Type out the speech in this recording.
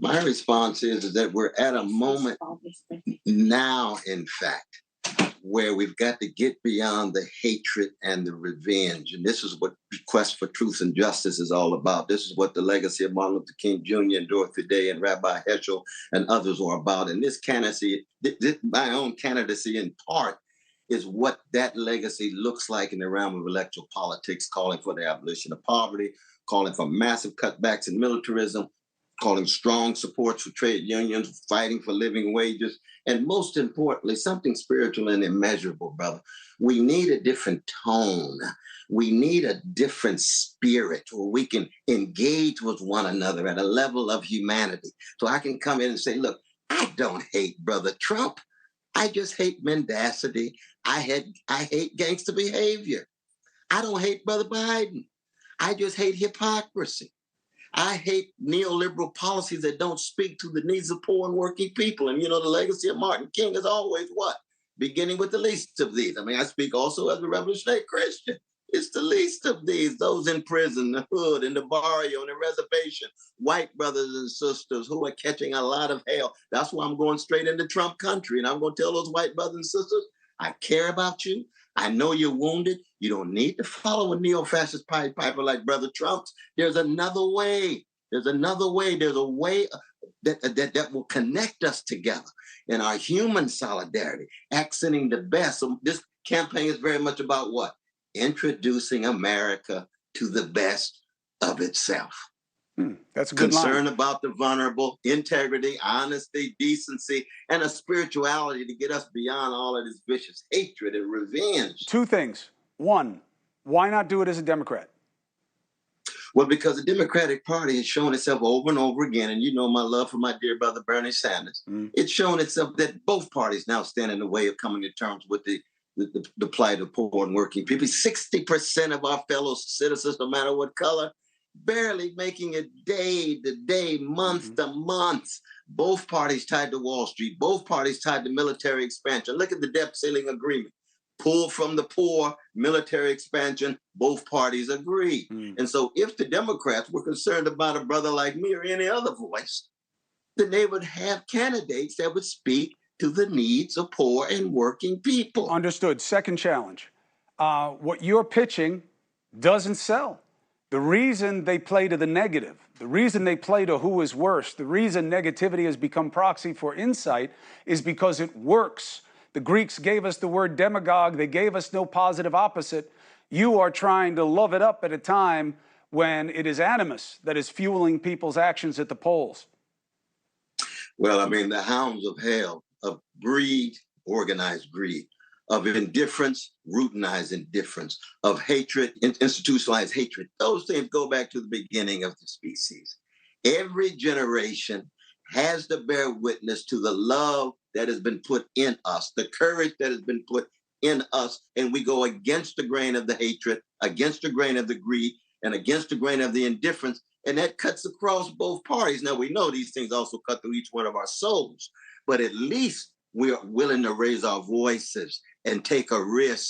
My response is that we're at a moment now, in fact, where we've got to get beyond the hatred and the revenge. And this is what Quest for Truth and Justice is all about. This is what the legacy of Martin Luther King Jr. and Dorothy Day and Rabbi Heschel and others are about. And this candidacy, my own candidacy in part, is what that legacy looks like in the realm of electoral politics, calling for the abolition of poverty, calling for massive cutbacks in militarism, calling strong support for trade unions, fighting for living wages, and most importantly, something spiritual and immeasurable, brother. We need a different tone. We need a different spirit where we can engage with one another at a level of humanity. So I can come in and say, look, I don't hate Brother Trump. I just hate mendacity. I hate gangster behavior. I don't hate Brother Biden. I just hate hypocrisy. I hate neoliberal policies that don't speak to the needs of poor and working people. And, you know, the legacy of Martin King is always what? Beginning with the least of these. I mean, I speak also as a revolutionary Christian. It's the least of these, those in prison, the hood, in the barrio, in the reservation, white brothers and sisters who are catching a lot of hell. That's why I'm going straight into Trump country. And I'm going to tell those white brothers and sisters, I care about you. I know you're wounded. You don't need to follow a neo-fascist Pied Piper like Brother Trump's. There's another way. There's another way. There's a way that will connect us together in our human solidarity, accenting the best. So this campaign is very much about what? Introducing America to the best of itself. That's a good concern line. About the vulnerable, integrity, honesty, decency, and a spirituality to get us beyond all of this vicious hatred and revenge. Two things. One, why not do it as a Democrat? Well, because the Democratic Party has shown itself over and over again, and you know my love for my dear brother Bernie Sanders. It's shown itself that both parties now stand in the way of coming to terms with the plight of poor and working people. 60% of our fellow citizens, no matter what color, barely making it day to day, month to month. Both parties tied to Wall Street, both parties tied to military expansion. Look at the debt ceiling agreement. Pull from the poor, military expansion, both parties agree. And so if the Democrats were concerned about a brother like me or any other voice, then they would have candidates that would speak to the needs of poor and working people. Understood. Second challenge. What you're pitching doesn't sell. The reason they play to the negative, the reason they play to who is worse, the reason negativity has become proxy for insight is because it works. The Greeks gave us the word demagogue. They gave us no positive opposite. You are trying to love it up at a time when it is animus that is fueling people's actions at the polls. Well, I mean, the hounds of hell, of greed, organized greed, of indifference, routinized indifference, of hatred, institutionalized hatred. Those things go back to the beginning of the species. Every generation has to bear witness to the love that has been put in us, the courage that has been put in us, and we go against the grain of the hatred, against the grain of the greed, and against the grain of the indifference, and that cuts across both parties. Now, we know these things also cut through each one of our souls, but at least we are willing to raise our voices and take a risk